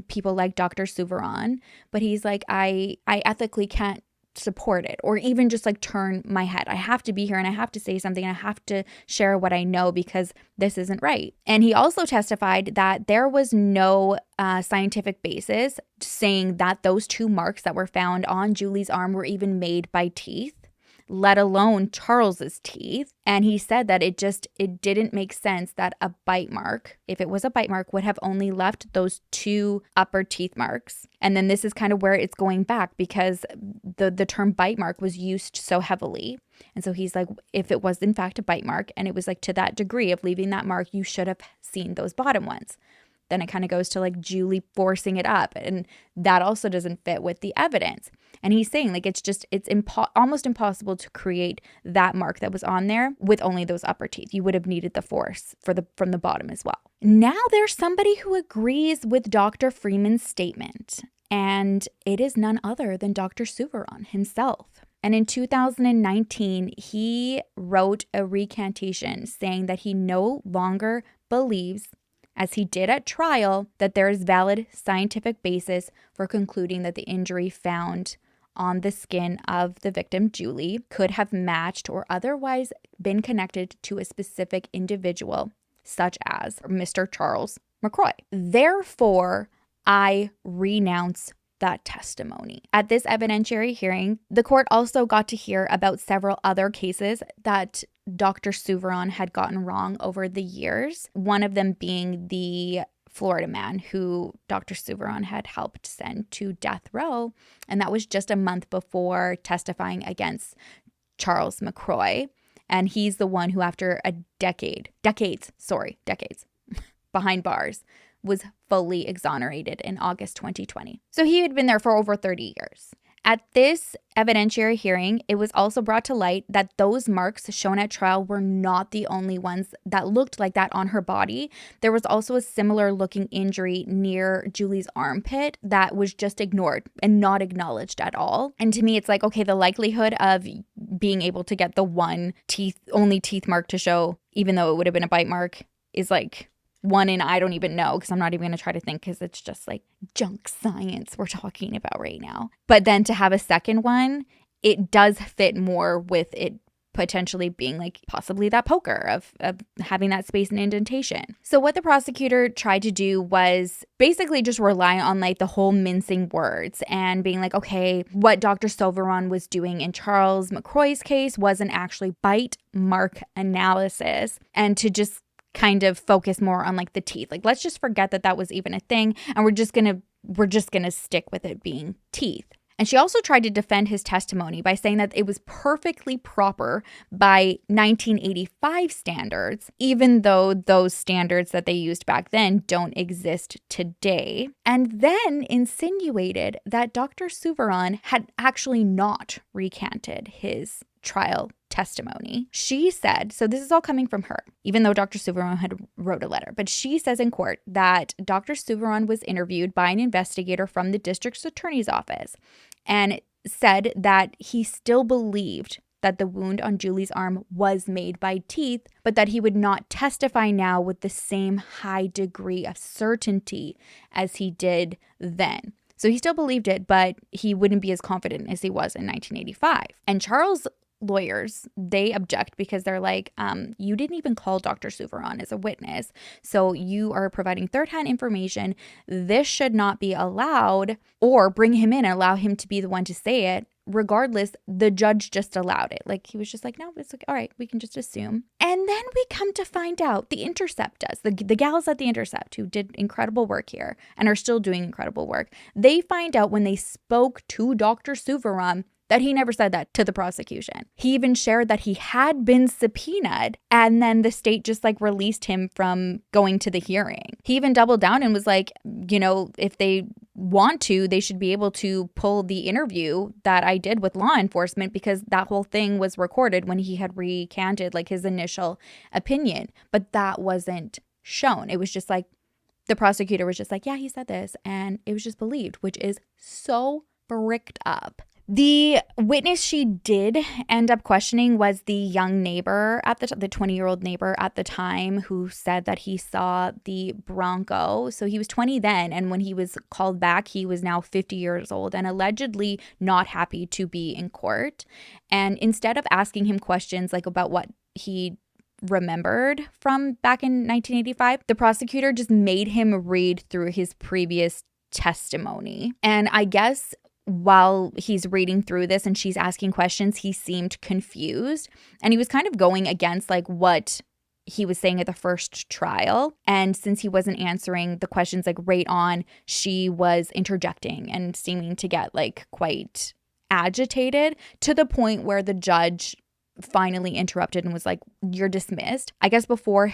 people like Dr. Souviron, but he's like, I ethically can't support it, or even just like turn my head. I have to be here and I have to say something and I have to share what I know because this isn't right. And he also testified that there was no scientific basis saying that those 2 marks that were found on Julie's arm were even made by teeth, let alone Charles's teeth. And he said that it didn't make sense that a bite mark, if it was a bite mark, would have only left those 2 upper teeth marks. And then this is kind of where it's going back, because the term bite mark was used so heavily. And so he's like, if it was in fact a bite mark and it was like to that degree of leaving that mark, you should have seen those bottom ones. Then it kind of goes to like Julie forcing it up, and that also doesn't fit with the evidence. And he's saying like it's almost impossible to create that mark that was on there with only those upper teeth. You would have needed the force from the bottom as well. Now there's somebody who agrees with Dr. Freeman's statement. And it is none other than Dr. Souviron himself. And in 2019, he wrote a recantation saying that he no longer believes, as he did at trial, that there is valid scientific basis for concluding that the injury found on the skin of the victim, Julie, could have matched or otherwise been connected to a specific individual, such as Mr. Charles McCroy. Therefore, I renounce that testimony. At this evidentiary hearing, the court also got to hear about several other cases that Dr. Souviron had gotten wrong over the years, one of them being the Florida man who Dr. Souviron had helped send to death row, and that was just a month before testifying against Charles McCroy. And he's the one who, after a decades behind bars, was fully exonerated in August 2020. So he had been there for over 30 years. At this evidentiary hearing, it was also brought to light that those marks shown at trial were not the only ones that looked like that on her body. There was also a similar looking injury near Julie's armpit that was just ignored and not acknowledged at all. And to me, it's like, okay, the likelihood of being able to get the one only teeth mark to show, even though it would have been a bite mark, is like one in I don't even know, because I'm not even going to try to think, because it's just like junk science we're talking about right now. But then to have a second one, it does fit more with it potentially being like possibly that poker of having that space and indentation. So what the prosecutor tried to do was basically just rely on like the whole mincing words and being like, okay, what Dr. Souviron was doing in Charles McCroy's case wasn't actually bite mark analysis, and to just kind of focus more on like the teeth. Like, let's just forget that that was even a thing, and we're just gonna stick with it being teeth. And she also tried to defend his testimony by saying that it was perfectly proper by 1985 standards, even though those standards that they used back then don't exist today. And then insinuated that Dr. Souviron had actually not recanted his trial testimony. She said, so this is all coming from her, even though Dr. Souviron had wrote a letter, but she says in court that Dr. Souviron was interviewed by an investigator from the district attorney's office and said that he still believed that the wound on Julie's arm was made by teeth, but that he would not testify now with the same high degree of certainty as he did then. So he still believed it, but he wouldn't be as confident as he was in 1985. And Charles' lawyers, they object because they're like, you didn't even call Dr. Souviron as a witness, so you are providing third-hand information. This should not be allowed, or bring him in and allow him to be the one to say it. Regardless, the judge just allowed it. Like, he was just like, no, it's like, all right, we can just assume. And then we come to find out, the Intercept does, the gals at the Intercept who did incredible work here and are still doing incredible work, they find out when they spoke to Dr. Souviron that he never said that to the prosecution. He even shared that he had been subpoenaed, and then the state just like released him from going to the hearing. He even doubled down and was like, you know, if they want to, they should be able to pull the interview that I did with law enforcement, because that whole thing was recorded when he had recanted like his initial opinion. But that wasn't shown. It was just like, the prosecutor was just like, yeah, he said this, and it was just believed, which is so fricked up. The witness she did end up questioning was the young neighbor at the 20-year-old neighbor at the time, who said that he saw the Bronco. So he was 20 then, and when he was called back, he was now 50 years old and allegedly not happy to be in court. And instead of asking him questions like about what he remembered from back in 1985, the prosecutor just made him read through his previous testimony. And I guess while he's reading through this and she's asking questions, he seemed confused, and he was kind of going against like what he was saying at the first trial. And since he wasn't answering the questions like right on, she was interjecting and seeming to get like quite agitated, to the point where the judge finally interrupted and was like, you're dismissed. I guess before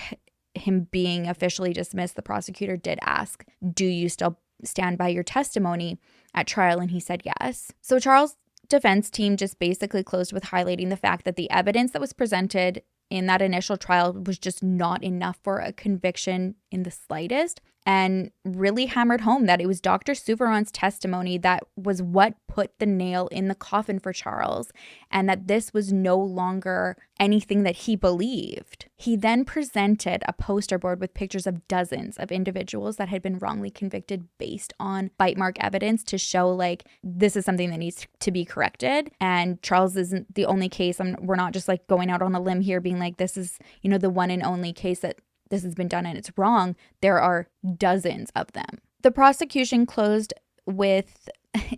him being officially dismissed, the prosecutor did ask, do you still stand by your testimony at trial? And he said yes. So Charles' defense team just basically closed with highlighting the fact that the evidence that was presented in that initial trial was just not enough for a conviction in the slightest. and really hammered home that it was Dr. Souviron's testimony that was what put the nail in the coffin for Charles, and that this was no longer anything that he believed. He then presented a poster board with pictures of dozens of individuals that had been wrongly convicted based on bite mark evidence to show like this is something that needs to be corrected. And Charles isn't the only case. We're not just like going out on a limb here being like this is, you know, the one and only case that this has been done and it's wrong. There are dozens of them. The prosecution closed with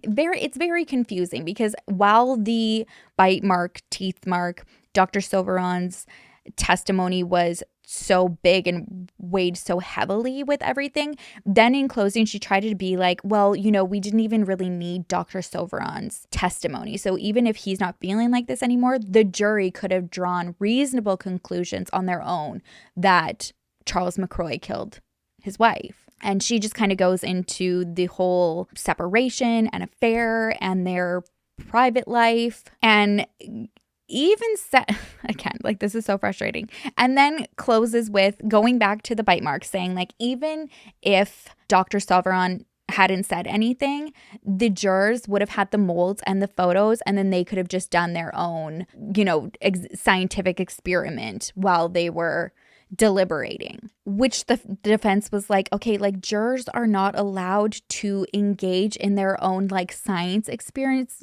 it's very confusing because while the bite mark, teeth mark, Dr. Souviron's testimony was so big and weighed so heavily with everything, then in closing she tried to be like, well, you know, we didn't even really need Dr. Souviron's testimony. So even if he's not feeling like this anymore, the jury could have drawn reasonable conclusions on their own that Charles McCroy killed his wife. And she just kind of goes into the whole separation and affair and their private life, and even said, again, like this is so frustrating, and then closes with going back to the bite marks, saying like even if Dr. Souviron hadn't said anything, the jurors would have had the molds and the photos, and then they could have just done their own, you know, scientific experiment while they were deliberating, which the defense was like, okay, like jurors are not allowed to engage in their own like science experiments.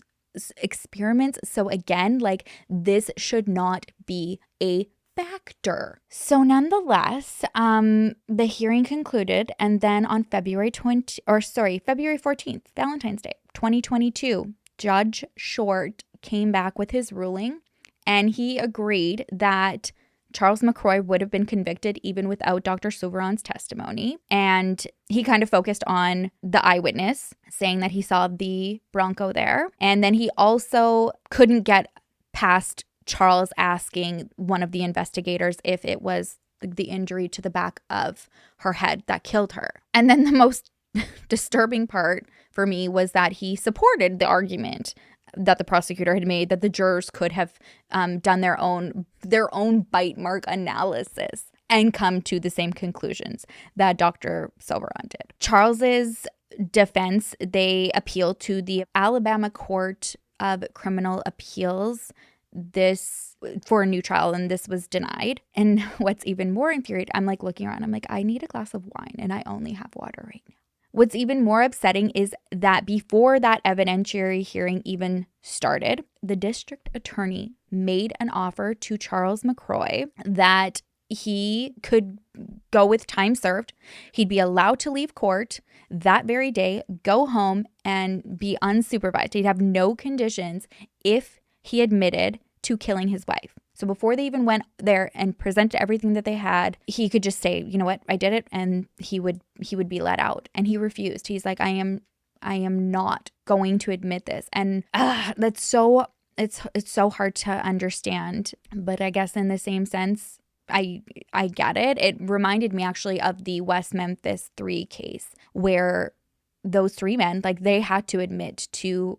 So again, like this should not be a factor. So nonetheless, the hearing concluded, and then on February 14th, Valentine's Day, 2022, Judge Short came back with his ruling, and he agreed that Charles McCroy would have been convicted even without Dr. Souviron's testimony. And he kind of focused on the eyewitness saying that he saw the Bronco there. And then he also couldn't get past Charles asking one of the investigators if it was the injury to the back of her head that killed her. And then the most disturbing part for me was that he supported the argument that the prosecutor had made that the jurors could have done their own bite mark analysis and come to the same conclusions that Dr. Souviron did. Charles's defense, they appealed to the Alabama Court of Criminal Appeals for a new trial, and this was denied. And what's even more infuriating, I'm like looking around, I'm like, I need a glass of wine and I only have water right now. What's even more upsetting is that before that evidentiary hearing even started, the district attorney made an offer to Charles McCroy that he could go with time served. He'd be allowed to leave court that very day, go home, and be unsupervised. He'd have no conditions if he admitted to killing his wife. So before they even went there and presented everything that they had, he could just say, you know what, I did it, and he would be let out. And he refused. He's like, I am not going to admit this. And that's so, it's so hard to understand. But I guess in the same sense, I get it. It reminded me actually of the West Memphis 3 case where those 3 men, like they had to admit to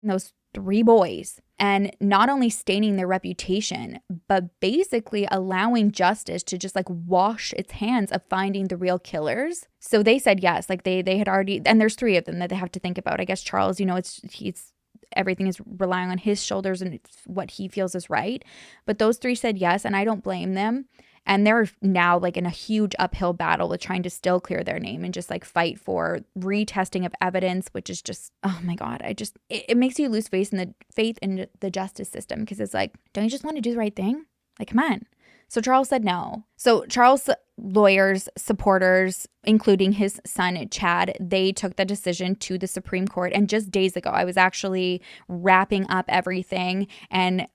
those 3 boys, and not only staining their reputation, but basically allowing justice to just like wash its hands of finding the real killers. So they said yes, like they had already, and there's 3 of them that they have to think about. I guess Charles, you know, he's everything is relying on his shoulders and it's what he feels is right. But those 3 said yes, and I don't blame them. And they're now like in a huge uphill battle with trying to still clear their name and just like fight for retesting of evidence, which is just, oh my God, it makes you lose faith in the justice system, because it's like, don't you just want to do the right thing? Like, come on. So Charles said no. So Charles' lawyers, supporters, including his son, Chad, they took the decision to the Supreme Court. And just days ago, I was actually wrapping up everything and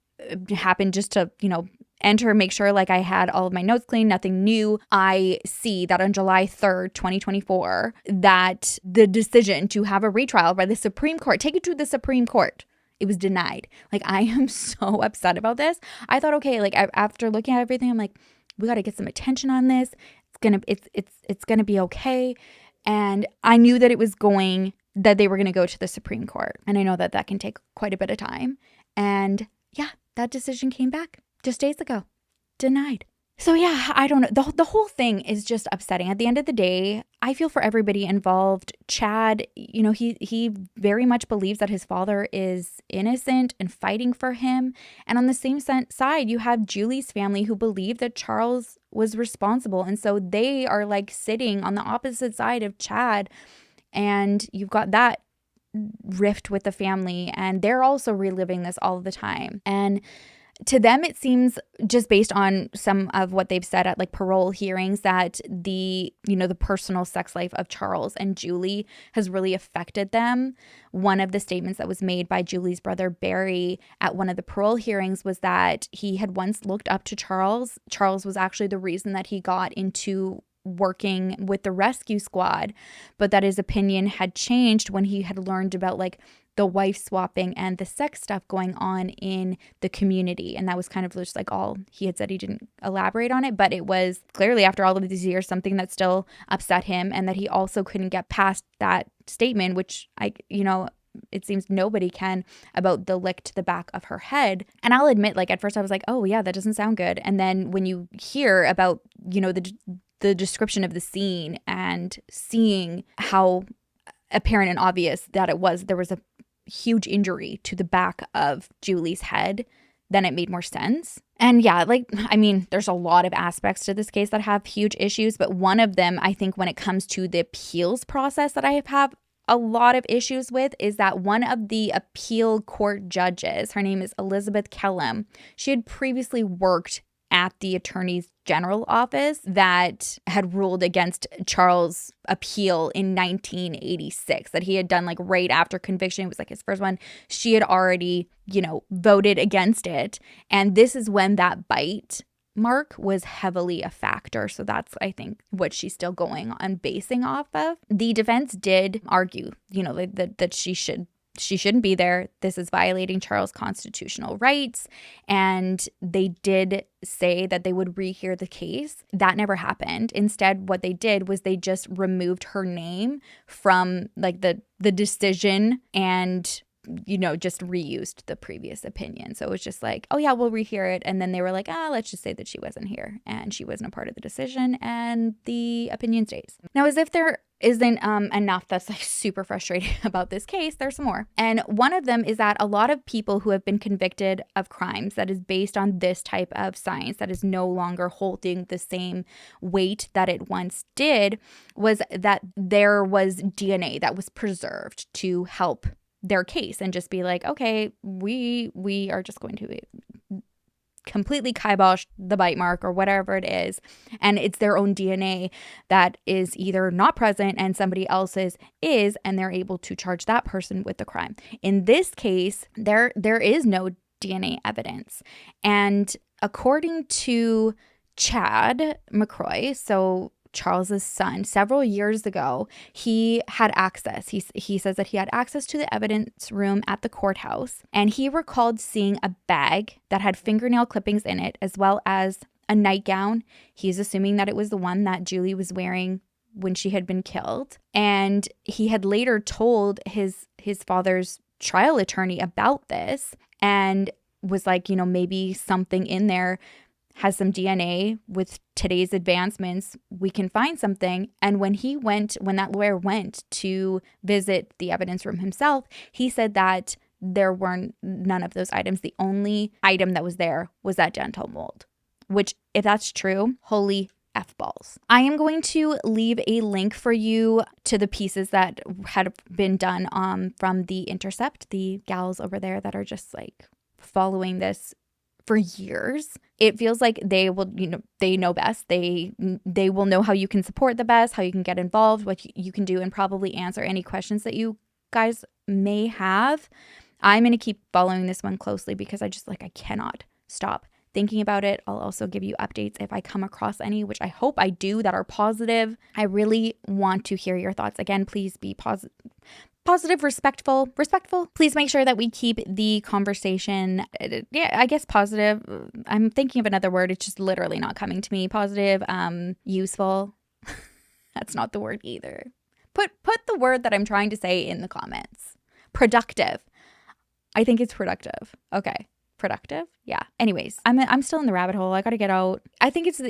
happened just to, you know, make sure like I had all of my notes clean, nothing new. I see that on July 3rd, 2024, that the decision to have a retrial by the Supreme Court, take it to the Supreme Court, it was denied. Like, I am so upset about this. I thought, okay, like after looking at everything, I'm like, we got to get some attention on this. It's gonna be okay. And I knew that that they were gonna go to the Supreme Court. And I know that can take quite a bit of time. And yeah, that decision came back just days ago, denied. So yeah, I don't know. The whole thing is just upsetting. At the end of the day, I feel for everybody involved. Chad, he very much believes that his father is innocent and fighting for him. And on the same side, you have Julie's family who believe that Charles was responsible. And so they are like sitting on the opposite side of Chad. And you've got that rift with the family, and they're also reliving this all the time. And to them, it seems, just based on some of what they've said at like parole hearings, that the personal sex life of Charles and Julie has really affected them. One of the statements that was made by Julie's brother Barry at one of the parole hearings was that he had once looked up to Charles. Charles was actually the reason that he got into working with the rescue squad, but that his opinion had changed when he had learned about like the wife swapping and the sex stuff going on in the community. And that was kind of just like all he had said. He didn't elaborate on it, but it was clearly, after all of these years, something that still upset him, and that he also couldn't get past that statement, which it seems nobody can, about the lick to the back of her head. And I'll admit, like, at first I was like, oh yeah, that doesn't sound good. And then when you hear about, the description of the scene and seeing how apparent and obvious that there was a huge injury to the back of Julie's head, then it made more sense. And yeah, there's a lot of aspects to this case that have huge issues, but one of them, I think, when it comes to the appeals process that I have a lot of issues with, is that one of the appeal court judges, her name is Elizabeth Kellum, she had previously worked at the Attorney General office that had ruled against Charles' appeal in 1986, that he had done like right after conviction. It was like his first one. She had already, voted against it. And this is when that bite mark was heavily a factor. So that's, I think, what she's still going on basing off of. The defense did argue, that she shouldn't be there. This is violating Charles' constitutional rights. And they did say that they would rehear the case. That never happened. Instead, what they did was they just removed her name from like the decision and just reused the previous opinion. So it was just like, oh yeah, we'll rehear it. And then they were like, let's just say that she wasn't here and she wasn't a part of the decision, and the opinion stays. Now, as if there isn't enough that's like super frustrating about this case, there's some more. And one of them is that a lot of people who have been convicted of crimes that is based on this type of science that is no longer holding the same weight that it once did, was that there was DNA that was preserved to help their case, and just be like, okay, we are just going to completely kibosh the bite mark or whatever it is, and it's their own DNA that is either not present and somebody else's is, and they're able to charge that person with the crime. In this case, there is no DNA evidence, and according to Chad McCroy, so Charles's son, several years ago, he had access. He says that he had access to the evidence room at the courthouse, and he recalled seeing a bag that had fingernail clippings in it, as well as a nightgown. He's assuming that it was the one that Julie was wearing when she had been killed. And he had later told his father's trial attorney about this, and was like, maybe something in there has some DNA. With today's advancements, we can find something. And when that lawyer went to visit the evidence room himself, he said that there weren't none of those items. The only item that was there was that dental mold, which, if that's true, holy F balls. I am going to leave a link for you to the pieces that had been done from the Intercept, the gals over there that are just like following this for years. It feels like they will, they know best. They will know how you can support the best, how you can get involved, what you can do, and probably answer any questions that you guys may have. I'm going to keep following this one closely because I cannot stop thinking about it. I'll also give you updates if I come across any, which I hope I do, that are positive. I really want to hear your thoughts. Again, please be positive, respectful. Please make sure that we keep the conversation, positive. I'm thinking of another word. It's just literally not coming to me. Positive, useful. That's not the word either. Put the word that I'm trying to say in the comments. Productive. I think it's productive. Okay. Productive? Yeah. Anyways, I'm still in the rabbit hole. I got to get out. I think it's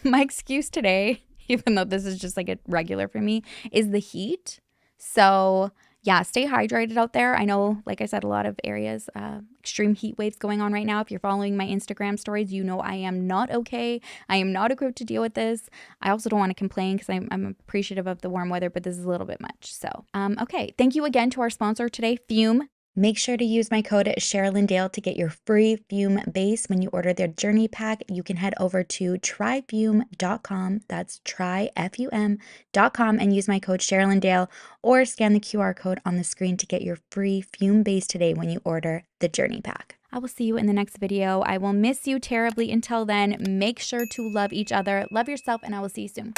my excuse today even though this is just like a regular for me, is the heat. So yeah, stay hydrated out there. I know, like I said, a lot of areas, extreme heat waves going on right now. If you're following my Instagram stories, you know I am not okay. I am not equipped to deal with this. I also don't want to complain because I'm appreciative of the warm weather, but this is a little bit much. So, okay. Thank you again to our sponsor today, Fume. Make sure to use my code sherrilyndale to get your free Fume base. When you order their journey pack, you can head over to tryfume.com. That's tryfum.com and use my code sherrilyndale or scan the QR code on the screen to get your free Fume base today when you order the journey pack. I will see you in the next video. I will miss you terribly. Until then, make sure to love each other, love yourself, and I will see you soon.